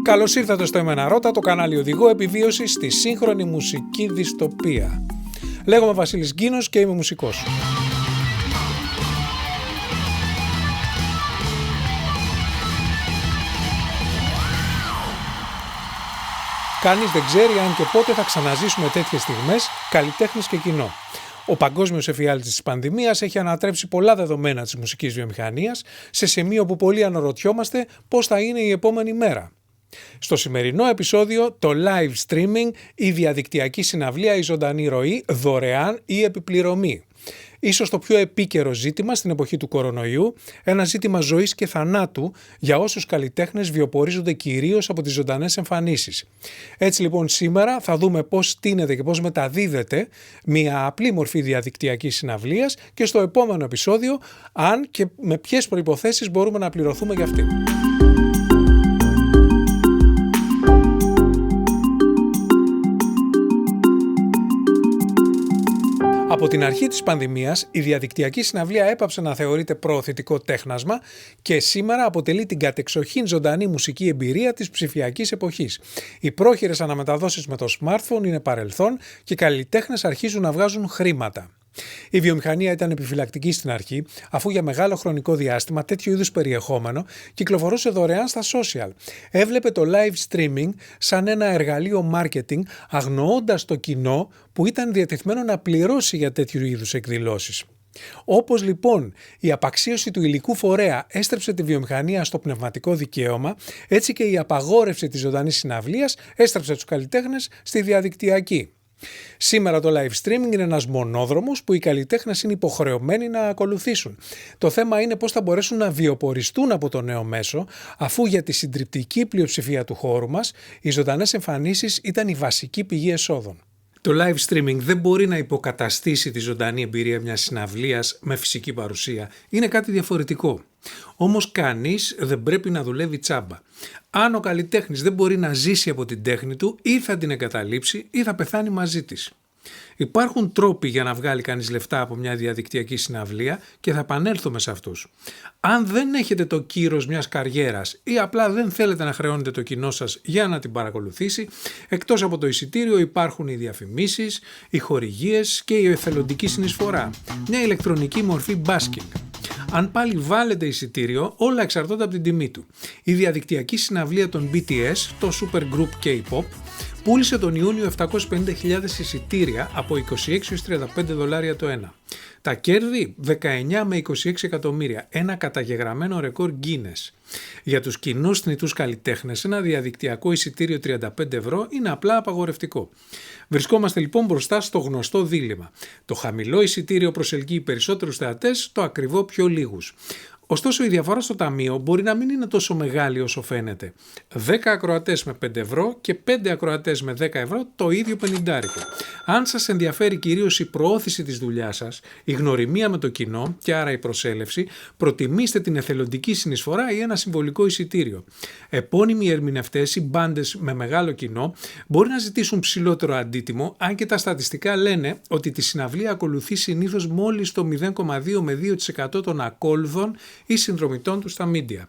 Καλώς ήρθατε στο Εμεναρότα, το κανάλι οδηγό επιβίωσης στη σύγχρονη μουσική δυστοπία. Λέγομαι Βασίλης Γκίνος και είμαι μουσικός. Κανείς δεν ξέρει αν και πότε θα ξαναζήσουμε τέτοιες στιγμές, καλλιτέχνες και κοινό. Ο παγκόσμιος εφιάλτης της πανδημίας έχει ανατρέψει πολλά δεδομένα της μουσικής βιομηχανίας, σε σημείο που πολλοί αναρωτιόμαστε πώς θα είναι η επόμενη μέρα. Στο σημερινό επεισόδιο, το live streaming, η διαδικτυακή συναυλία, η ζωντανή ροή, δωρεάν ή επιπληρωμή. Ίσως το πιο επίκαιρο ζήτημα στην εποχή του κορονοϊού, ένα ζήτημα ζωής και θανάτου για όσους καλλιτέχνες βιοπορίζονται κυρίως από τις ζωντανές εμφανίσεις. Έτσι λοιπόν σήμερα θα δούμε πώς στείνεται και πώς μεταδίδεται μια απλή μορφή διαδικτυακής συναυλίας και στο επόμενο επεισόδιο αν και με ποιες προϋποθέσεις μπορούμε να πληρωθούμε για αυτήν. Από την αρχή της πανδημίας, η διαδικτυακή συναυλία έπαψε να θεωρείται προωθητικό τέχνασμα και σήμερα αποτελεί την κατεξοχήν ζωντανή μουσική εμπειρία της ψηφιακής εποχής. Οι πρόχειρες αναμεταδόσεις με το smartphone είναι παρελθόν και οι καλλιτέχνες αρχίζουν να βγάζουν χρήματα. Η βιομηχανία ήταν επιφυλακτική στην αρχή, αφού για μεγάλο χρονικό διάστημα τέτοιο είδους περιεχόμενο κυκλοφορούσε δωρεάν στα social. Έβλεπε το live streaming σαν ένα εργαλείο marketing, αγνοώντας το κοινό που ήταν διατεθειμένο να πληρώσει για τέτοιου είδους εκδηλώσεις. Όπως λοιπόν η απαξίωση του υλικού φορέα έστρεψε τη βιομηχανία στο πνευματικό δικαίωμα, έτσι και η απαγόρευση της ζωντανής συναυλίας έστρεψε τους καλλιτέχνες στη διαδικτυακή. Σήμερα το live streaming είναι ένας μονόδρομος που οι καλλιτέχνες είναι υποχρεωμένοι να ακολουθήσουν. Το θέμα είναι πώς θα μπορέσουν να βιοποριστούν από το νέο μέσο, αφού για τη συντριπτική πλειοψηφία του χώρου μας οι ζωντανές εμφανίσεις ήταν η βασική πηγή εσόδων. Το live streaming δεν μπορεί να υποκαταστήσει τη ζωντανή εμπειρία μιας συναυλίας με φυσική παρουσία. Είναι κάτι διαφορετικό. Όμως κανείς δεν πρέπει να δουλεύει τσάμπα. Αν ο καλλιτέχνης δεν μπορεί να ζήσει από την τέχνη του, ή θα την εγκαταλείψει ή θα πεθάνει μαζί της. Υπάρχουν τρόποι για να βγάλει κανείς λεφτά από μια διαδικτυακή συναυλία και θα επανέλθουμε σε αυτούς. Αν δεν έχετε το κύρος μιας καριέρας ή απλά δεν θέλετε να χρεώνετε το κοινό σας για να την παρακολουθήσει, εκτός από το εισιτήριο υπάρχουν οι διαφημίσεις, οι χορηγίες και η εθελοντική συνεισφορά, μια ηλεκτρονική μορφή basking. Αν πάλι βάλετε εισιτήριο, όλα εξαρτώνται από την τιμή του. Η διαδικτυακή συναυλία των BTS, το supergroup K-pop, πούλησε τον Ιούνιο 750.000 εισιτήρια από 26 έως 35 δολάρια το ένα. Τα κέρδη 19 με 26 εκατομμύρια, ένα καταγεγραμμένο ρεκόρ Guinness. Για τους κοινούς θνητούς καλλιτέχνες, ένα διαδικτυακό εισιτήριο 35 ευρώ είναι απλά απαγορευτικό. Βρισκόμαστε λοιπόν μπροστά στο γνωστό δίλημμα. Το χαμηλό εισιτήριο προσελκύει περισσότερους θεατές, το ακριβό πιο λίγους. Ωστόσο η διαφορά στο ταμείο μπορεί να μην είναι τόσο μεγάλη όσο φαίνεται. 10 ακροατές με 5 ευρώ και 5 ακροατές με 10 ευρώ το ίδιο πενηντάρικο. Αν σας ενδιαφέρει κυρίως η προώθηση της δουλειάς σας, η γνωριμία με το κοινό και άρα η προσέλευση, προτιμήστε την εθελοντική συνεισφορά ή ένα συμβολικό εισιτήριο. Επώνυμοι ερμηνευτές ή μπάντες με μεγάλο κοινό μπορεί να ζητήσουν ψηλότερο αντίτιμο, αν και τα στατιστικά λένε ότι τη συναυλία ακολουθεί συνήθως μόλις το 0,2 με 2% των ακόλουθων ή συνδρομητών του στα media.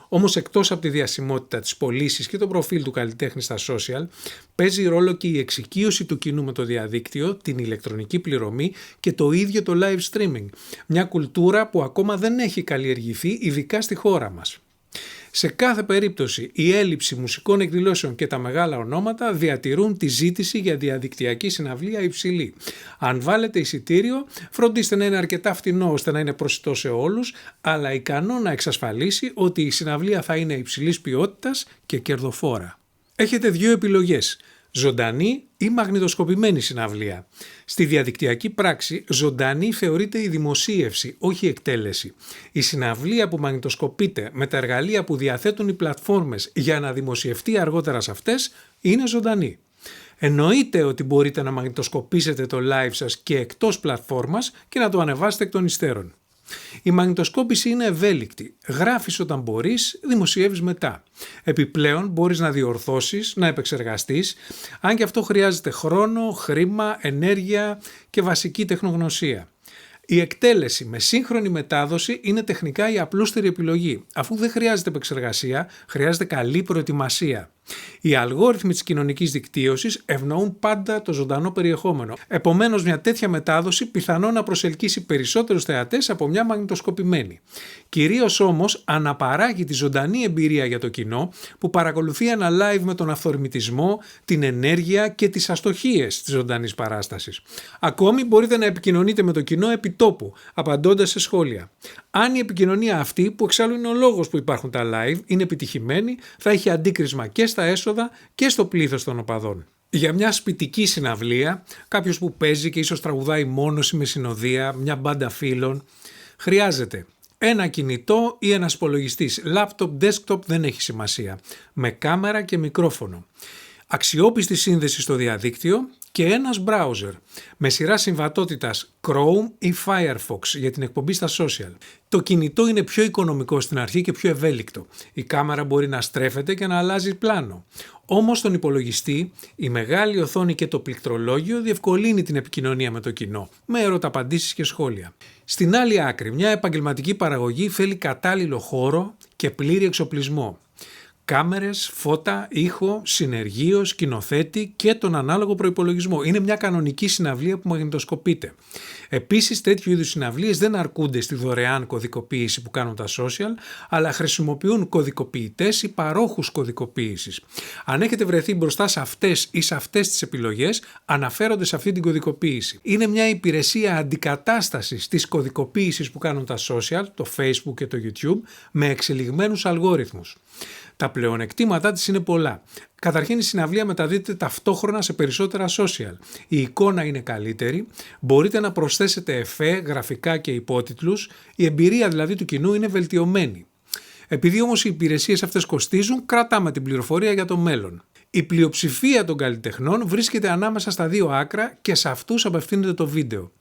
Όμως εκτός από τη διασημότητα, της πωλήσης και το προφίλ του καλλιτέχνη στα social, παίζει ρόλο και η εξοικείωση του κοινού με το διαδίκτυο, την ηλεκτρονική πληρωμή και το ίδιο το live streaming. Μια κουλτούρα που ακόμα δεν έχει καλλιεργηθεί, ειδικά στη χώρα μας. Σε κάθε περίπτωση, η έλλειψη μουσικών εκδηλώσεων και τα μεγάλα ονόματα διατηρούν τη ζήτηση για διαδικτυακή συναυλία υψηλή. Αν βάλετε εισιτήριο, φροντίστε να είναι αρκετά φτηνό ώστε να είναι προσιτό σε όλους, αλλά ικανό να εξασφαλίσει ότι η συναυλία θα είναι υψηλής ποιότητας και κερδοφόρα. Έχετε δύο επιλογές. Ζωντανή ή μαγνητοσκοπημένη συναυλία. Στη διαδικτυακή πράξη, ζωντανή θεωρείται η δημοσίευση, όχι η εκτέλεση. Η συναυλία που μαγνητοσκοπείται με τα εργαλεία που διαθέτουν οι πλατφόρμες για να δημοσιευτεί αργότερα σε αυτές, είναι ζωντανή. Εννοείται ότι μπορείτε να μαγνητοσκοπήσετε το live σας και εκτός πλατφόρμας και να το ανεβάσετε εκ των υστέρων. Η μαγνητοσκόπηση είναι ευέλικτη. Γράφεις όταν μπορείς, δημοσιεύεις μετά. Επιπλέον μπορείς να διορθώσεις, να επεξεργαστείς, αν και αυτό χρειάζεται χρόνο, χρήμα, ενέργεια και βασική τεχνογνωσία. Η εκτέλεση με σύγχρονη μετάδοση είναι τεχνικά η απλούστερη επιλογή, αφού δεν χρειάζεται επεξεργασία, χρειάζεται καλή προετοιμασία. Οι αλγόριθμοι της κοινωνικής δικτύωσης ευνοούν πάντα το ζωντανό περιεχόμενο. Επομένως, μια τέτοια μετάδοση πιθανόν να προσελκύσει περισσότερους θεατές από μια μαγνητοσκοπημένη. Κυρίως όμως αναπαράγει τη ζωντανή εμπειρία για το κοινό που παρακολουθεί ένα live με τον αυθορμητισμό, την ενέργεια και τις αστοχίες της ζωντανής παράστασης. Ακόμη μπορείτε να επικοινωνείτε με το κοινό επιτόπου, απαντώντας σε σχόλια. Αν η επικοινωνία αυτή, που εξάλλου είναι ο λόγος που υπάρχουν τα live, είναι επιτυχημένη, θα έχει αντίκρισμα και στα έσοδα και στο πλήθος των οπαδών. Για μια σπιτική συναυλία, κάποιος που παίζει και ίσως τραγουδάει μόνος ή με συνοδεία, μια μπάντα φίλων, χρειάζεται ένα κινητό ή ένας υπολογιστής, laptop, desktop δεν έχει σημασία, με κάμερα και μικρόφωνο. Αξιόπιστη σύνδεση στο διαδίκτυο και ένας browser με σειρά συμβατότητας Chrome ή Firefox για την εκπομπή στα social. Το κινητό είναι πιο οικονομικό στην αρχή και πιο ευέλικτο. Η κάμερα μπορεί να στρέφεται και να αλλάζει πλάνο. Όμως στον υπολογιστή η μεγάλη οθόνη και το πληκτρολόγιο διευκολύνει την επικοινωνία με το κοινό, με ερωταπαντήσεις και σχόλια. Στην άλλη άκρη, μια επαγγελματική παραγωγή θέλει κατάλληλο χώρο και πλήρη εξοπλισμό. Κάμερες, φώτα, ήχο, συνεργείο, σκηνοθέτη και τον ανάλογο προϋπολογισμό. Είναι μια κανονική συναυλία που μαγνητοσκοπείται. Επίσης, τέτοιου είδους συναυλίες δεν αρκούνται στη δωρεάν κωδικοποίηση που κάνουν τα social, αλλά χρησιμοποιούν κωδικοποιητές ή παρόχους κωδικοποίησης. Αν έχετε βρεθεί μπροστά σε αυτές ή σε αυτές τις επιλογές, αναφέρονται σε αυτή την κωδικοποίηση. Είναι μια υπηρεσία αντικατάστασης της κωδικοποίησης που κάνουν τα social, το Facebook και το YouTube, με εξελιγμένους αλγόριθμους. Τα πλεονεκτήματά της είναι πολλά. Καταρχήν η συναυλία μεταδίδεται ταυτόχρονα σε περισσότερα social. Η εικόνα είναι καλύτερη, μπορείτε να προσθέσετε εφέ, γραφικά και υπότιτλους, η εμπειρία δηλαδή του κοινού είναι βελτιωμένη. Επειδή όμως οι υπηρεσίες αυτές κοστίζουν, κρατάμε την πληροφορία για το μέλλον. Η πλειοψηφία των καλλιτεχνών βρίσκεται ανάμεσα στα δύο άκρα και σε αυτούς απευθύνεται το βίντεο.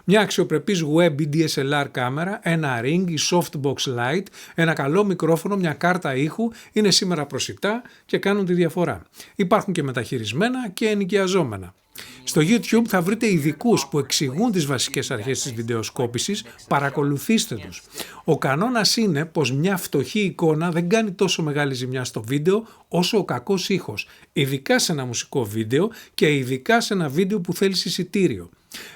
Μια αξιοπρεπής web ή DSLR κάμερα, ένα ring ή softbox light, ένα καλό μικρόφωνο, μια κάρτα ήχου είναι σήμερα προσιτά και κάνουν τη διαφορά. Υπάρχουν και μεταχειρισμένα και ενοικιαζόμενα. Στο YouTube θα βρείτε ειδικούς που εξηγούν τις βασικές αρχές της βιντεοσκόπησης, παρακολουθήστε τους. Ο κανόνας είναι πως μια φτωχή εικόνα δεν κάνει τόσο μεγάλη ζημιά στο βίντεο όσο ο κακός ήχος, ειδικά σε ένα μουσικό βίντεο και ειδικά σε ένα βίντεο που θέλει εισιτήριο.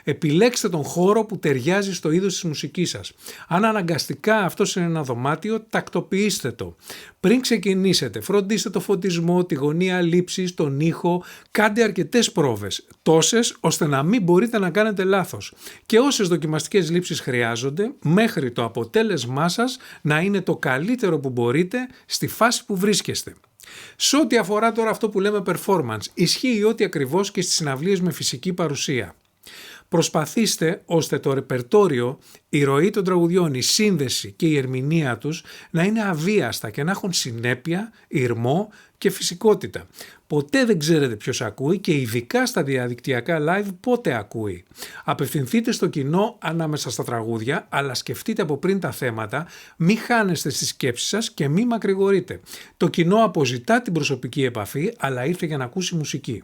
Επιλέξτε τον χώρο που ταιριάζει στο είδος της μουσικής σας. Αν αναγκαστικά αυτός είναι ένα δωμάτιο, τακτοποιήστε το. Πριν ξεκινήσετε, φροντίστε το φωτισμό, τη γωνία λήψης, τον ήχο, κάντε αρκετές πρόβες, τόσες ώστε να μην μπορείτε να κάνετε λάθος. Και όσες δοκιμαστικές λήψεις χρειάζονται, μέχρι το αποτέλεσμά σας να είναι το καλύτερο που μπορείτε στη φάση που βρίσκεστε. Σε ό,τι αφορά τώρα αυτό που λέμε performance, ισχύει ό,τι ακριβώς και στις συναυλίες με φυσική παρουσία. Προσπαθήστε ώστε το ρεπερτόριο, η ροή των τραγουδιών, η σύνδεση και η ερμηνεία τους να είναι αβίαστα και να έχουν συνέπεια, ηρμό και φυσικότητα. Ποτέ δεν ξέρετε ποιος ακούει και ειδικά στα διαδικτυακά live πότε ακούει. Απευθυνθείτε στο κοινό ανάμεσα στα τραγούδια, αλλά σκεφτείτε από πριν τα θέματα, μη χάνεστε στις σκέψεις σας και μη μακρηγορείτε. Το κοινό αποζητά την προσωπική επαφή, αλλά ήρθε για να ακούσει μουσική.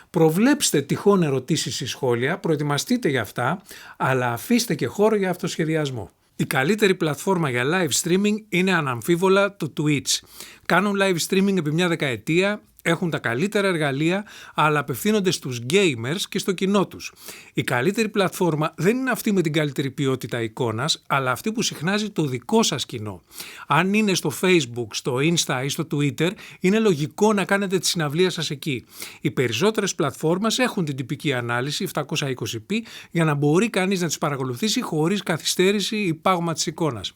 Προβλέψτε τυχόν ερωτήσεις ή σχόλια, προετοιμαστείτε για αυτά, αλλά αφήστε και χώρο για αυτοσχεδιασμό. Η καλύτερη πλατφόρμα για live streaming είναι αναμφίβολα το Twitch. Κάνουν live streaming επί μια δεκαετία, έχουν τα καλύτερα εργαλεία, αλλά απευθύνονται στους gamers και στο κοινό τους. Η καλύτερη πλατφόρμα δεν είναι αυτή με την καλύτερη ποιότητα εικόνας, αλλά αυτή που συχνάζει το δικό σας κοινό. Αν είναι στο Facebook, στο Insta ή στο Twitter, είναι λογικό να κάνετε τη συναυλία σας εκεί. Οι περισσότερες πλατφόρμες έχουν την τυπική ανάλυση 720p για να μπορεί κανείς να τις παρακολουθήσει χωρίς καθυστέρηση ή πάγωμα της εικόνας.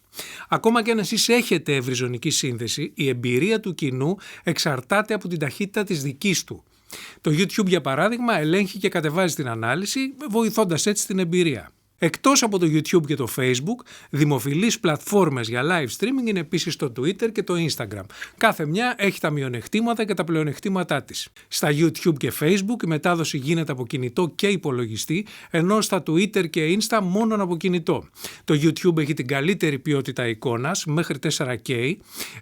Ακόμα και αν εσείς έχετε ευρυζωνική σύνδεση, η εμπειρία του κοινού εξαρτάται από την ταχύτητα της δικής του. Το YouTube, για παράδειγμα, ελέγχει και κατεβάζει την ανάλυση, βοηθώντας έτσι την εμπειρία. Εκτός από το YouTube και το Facebook, δημοφιλείς πλατφόρμες για live streaming είναι επίσης το Twitter και το Instagram. Κάθε μια έχει τα μειονεκτήματα και τα πλεονεκτήματά της. Στα YouTube και Facebook η μετάδοση γίνεται από κινητό και υπολογιστή, ενώ στα Twitter και Insta μόνο από κινητό. Το YouTube έχει την καλύτερη ποιότητα εικόνας μέχρι 4K,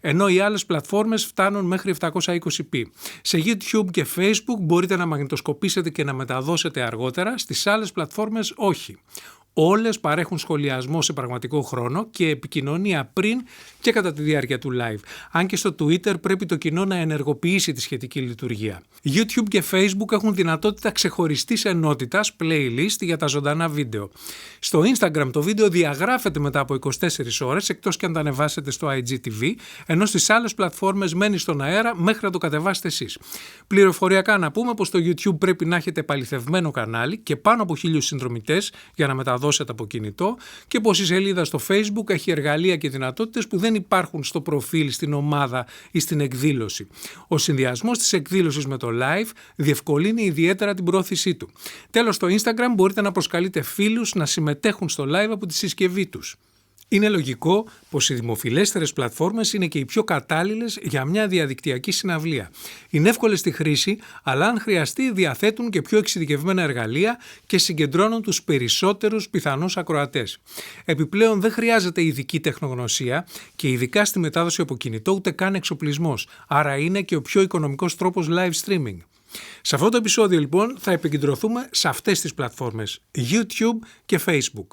ενώ οι άλλες πλατφόρμες φτάνουν μέχρι 720p. Σε YouTube και Facebook μπορείτε να μαγνητοσκοπήσετε και να μεταδώσετε αργότερα, στις άλλες πλατφόρμες όχι. Όλες παρέχουν σχολιασμό σε πραγματικό χρόνο και επικοινωνία πριν και κατά τη διάρκεια του live. Αν και στο Twitter πρέπει το κοινό να ενεργοποιήσει τη σχετική λειτουργία. YouTube και Facebook έχουν δυνατότητα ξεχωριστής ενότητας, playlist για τα ζωντανά βίντεο. Στο Instagram το βίντεο διαγράφεται μετά από 24 ώρες, εκτός και αν τα ανεβάσετε στο IGTV, ενώ στις άλλες πλατφόρμες μένει στον αέρα μέχρι να το κατεβάσετε εσείς. Πληροφοριακά να πούμε πως στο YouTube πρέπει να έχετε επαληθευμένο κανάλι και πάνω από 1.000 συνδρομητές για να μεταδώσετε από κινητό και πως η σελίδα στο Facebook έχει εργαλεία και δυνατότητες που δεν υπάρχουν στο προφίλ, στην ομάδα ή στην εκδήλωση. Ο συνδυασμός της εκδήλωσης με το live διευκολύνει ιδιαίτερα την πρόθεσή του. Τέλος, στο Instagram μπορείτε να προσκαλείτε φίλους να συμμετέχουν στο live από τη συσκευή τους. Είναι λογικό πως οι δημοφιλέστερες πλατφόρμες είναι και οι πιο κατάλληλες για μια διαδικτυακή συναυλία. Είναι εύκολες στη χρήση, αλλά αν χρειαστεί διαθέτουν και πιο εξειδικευμένα εργαλεία και συγκεντρώνουν τους περισσότερους πιθανούς ακροατές. Επιπλέον δεν χρειάζεται ειδική τεχνογνωσία και ειδικά στη μετάδοση από κινητό ούτε καν εξοπλισμός, άρα είναι και ο πιο οικονομικός τρόπος live streaming. Σε αυτό το επεισόδιο λοιπόν θα επικεντρωθούμε σε αυτές τις πλατφόρμες, YouTube και Facebook.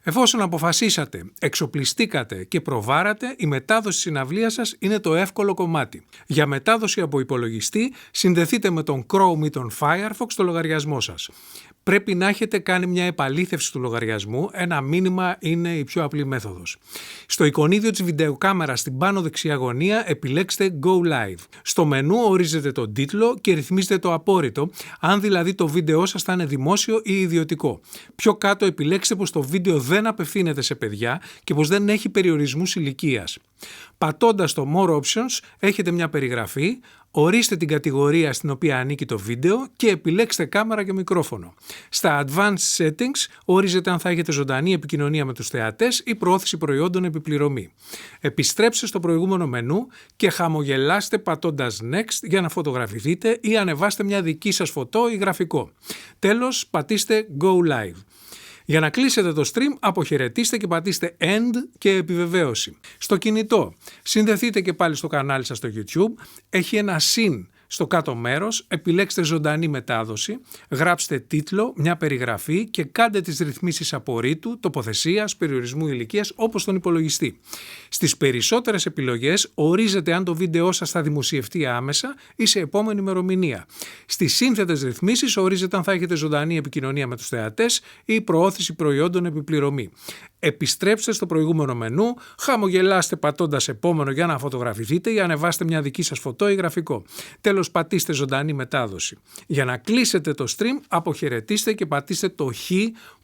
Εφόσον αποφασίσατε, εξοπλιστήκατε και προβάρατε, η μετάδοση συναυλίας σας είναι το εύκολο κομμάτι. Για μετάδοση από υπολογιστή, συνδεθείτε με τον Chrome ή τον Firefox στο λογαριασμό σας. Πρέπει να έχετε κάνει μια επαλήθευση του λογαριασμού, ένα μήνυμα είναι η πιο απλή μέθοδος. Στο εικονίδιο της βιντεοκάμερας στην πάνω δεξιά γωνία επιλέξτε Go Live. Στο μενού ορίζετε τον τίτλο και ρυθμίζετε το απόρριτο, αν δηλαδή το βίντεό σας θα είναι δημόσιο ή ιδιωτικό. Πιο κάτω επιλέξτε πως το βίντεο δεν απευθύνεται σε παιδιά και πως δεν έχει περιορισμούς ηλικίας. Πατώντας το More Options έχετε μια περιγραφή, ορίστε την κατηγορία στην οποία ανήκει το βίντεο και επιλέξτε κάμερα και μικρόφωνο. Στα Advanced Settings ορίζετε αν θα έχετε ζωντανή επικοινωνία με τους θεατές ή προώθηση προϊόντων επιπληρωμή. Επιστρέψτε στο προηγούμενο μενού και χαμογελάστε πατώντας Next για να φωτογραφηθείτε ή ανεβάστε μια δική σας φωτό ή γραφικό. Τέλος, πατήστε Go Live. Για να κλείσετε το stream, αποχαιρετήστε και πατήστε End και επιβεβαίωση. Στο κινητό, συνδεθείτε και πάλι στο κανάλι σας στο YouTube, έχει ένα συν στο κάτω μέρος, επιλέξτε ζωντανή μετάδοση, γράψτε τίτλο, μια περιγραφή και κάντε τις ρυθμίσεις απορρίτου, τοποθεσίας, περιορισμού ηλικίας όπως στον υπολογιστή. Στις περισσότερες επιλογές ορίζετε αν το βίντεό σας θα δημοσιευτεί άμεσα ή σε επόμενη ημερομηνία. Στις σύνθετες ρυθμίσεις ορίζετε αν θα έχετε ζωντανή επικοινωνία με τους θεατές ή προώθηση προϊόντων επιπληρωμή. Επιστρέψτε στο προηγούμενο μενού, χαμογελάστε πατώντας επόμενο για να φωτογραφηθείτε ή ανεβάστε μια δική σας φωτό ή γραφικό. Τέλος, πατήστε ζωντανή μετάδοση. Για να κλείσετε το stream, αποχαιρετήστε και πατήστε το Χ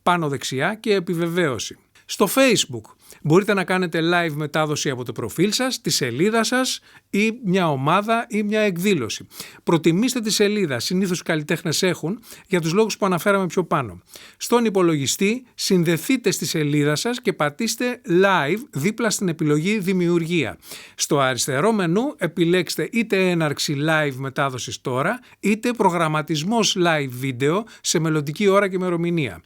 πάνω δεξιά και επιβεβαίωση. Στο Facebook μπορείτε να κάνετε live μετάδοση από το προφίλ σας, τη σελίδα σας ή μια ομάδα ή μια εκδήλωση. Προτιμήστε τη σελίδα, συνήθως οι καλλιτέχνες έχουν, για τους λόγους που αναφέραμε πιο πάνω. Στον υπολογιστή συνδεθείτε στη σελίδα σας και πατήστε live δίπλα στην επιλογή δημιουργία. Στο αριστερό μενού επιλέξτε είτε έναρξη live μετάδοσης τώρα, είτε προγραμματισμός live βίντεο σε μελλοντική ώρα και ημερομηνία.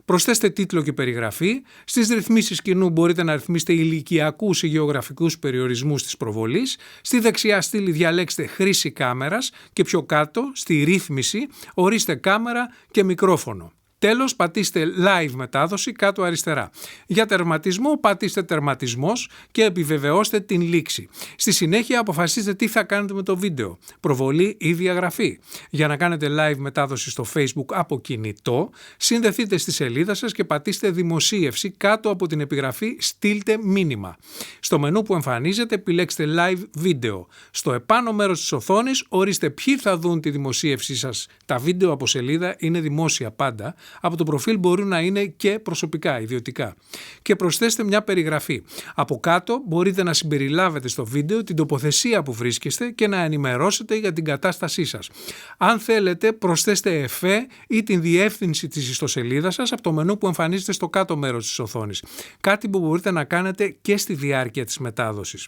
Προσθέστε τίτλο και περιγραφή. Στις ρυθμίσεις κοινού μπορείτε να ρυθμίσετε ηλικιακούς ή γεωγραφικούς περιορισμούς της προβολής. Στη δεξιά στήλη διαλέξτε χρήση κάμερας και πιο κάτω, στη ρύθμιση, ορίστε κάμερα και μικρόφωνο. Τέλος, πατήστε live μετάδοση κάτω αριστερά. Για τερματισμό, πατήστε τερματισμός και επιβεβαιώστε την λήξη. Στη συνέχεια αποφασίστε τι θα κάνετε με το βίντεο, προβολή ή διαγραφή. Για να κάνετε live μετάδοση στο Facebook από κινητό, συνδεθείτε στη σελίδα σας και πατήστε δημοσίευση κάτω από την επιγραφή στείλτε μήνυμα. Στο μενού που εμφανίζεται επιλέξτε live βίντεο. Στο επάνω μέρος της οθόνης ορίστε ποιοι θα δουν τη δημοσίευσή σας. Τα βίντεο από σελίδα είναι δημόσια πάντα. Από το προφίλ μπορούν να είναι και προσωπικά, ιδιωτικά. Και προσθέστε μια περιγραφή. Από κάτω μπορείτε να συμπεριλάβετε στο βίντεο την τοποθεσία που βρίσκεστε και να ενημερώσετε για την κατάστασή σας. Αν θέλετε, προσθέστε εφέ ή την διεύθυνση της ιστοσελίδας σας από το μενού που εμφανίζεται στο κάτω μέρος της οθόνης. Κάτι που μπορείτε να κάνετε και στη διάρκεια της μετάδοσης.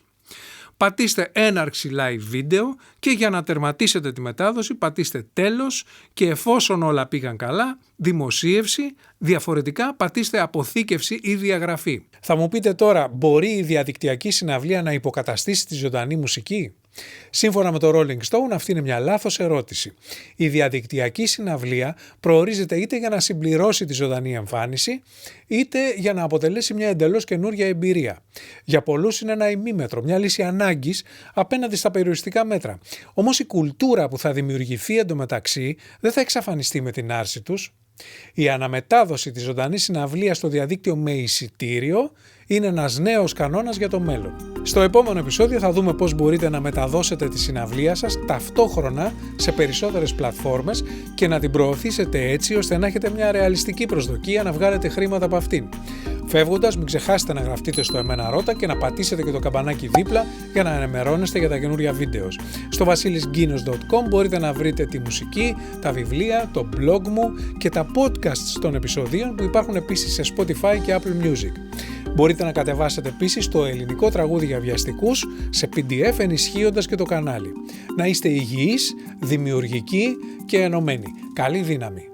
Πατήστε έναρξη live βίντεο και για να τερματίσετε τη μετάδοση πατήστε τέλος και εφόσον όλα πήγαν καλά, δημοσίευση, διαφορετικά πατήστε αποθήκευση ή διαγραφή. Θα μου πείτε τώρα, μπορεί η διαδικτυακή συναυλία να υποκαταστήσει τη ζωντανή μουσική? Σύμφωνα με το Rolling Stone, αυτή είναι μια λάθος ερώτηση. Η διαδικτυακή συναυλία προορίζεται είτε για να συμπληρώσει τη ζωντανή εμφάνιση, είτε για να αποτελέσει μια εντελώς καινούργια εμπειρία. Για πολλούς είναι ένα ημίμετρο, μια λύση ανάγκης απέναντι στα περιοριστικά μέτρα. Όμως η κουλτούρα που θα δημιουργηθεί εντωμεταξύ δεν θα εξαφανιστεί με την άρση τους. Η αναμετάδοση της ζωντανής συναυλίας στο διαδίκτυο με εισιτήριο είναι ένας νέος κανόνας για το μέλλον. Στο επόμενο επεισόδιο θα δούμε πώς μπορείτε να μεταδώσετε τη συναυλία σας ταυτόχρονα σε περισσότερες πλατφόρμες και να την προωθήσετε έτσι ώστε να έχετε μια ρεαλιστική προσδοκία να βγάλετε χρήματα από αυτήν. Φεύγοντας, μην ξεχάσετε να γραφτείτε στο Εμένα Ρώτα και να πατήσετε και το καμπανάκι δίπλα για να ενημερώνεστε για τα καινούρια βίντεο. Στο vasilisginos.com μπορείτε να βρείτε τη μουσική, τα βιβλία, το blog μου και τα podcasts των επεισοδίων που υπάρχουν επίσης σε Spotify και Apple Music. Μπορείτε να κατεβάσετε επίσης το ελληνικό τραγούδι για βιαστικούς σε PDF ενισχύοντας και το κανάλι. Να είστε υγιείς, δημιουργικοί και ενωμένοι. Καλή δύναμη!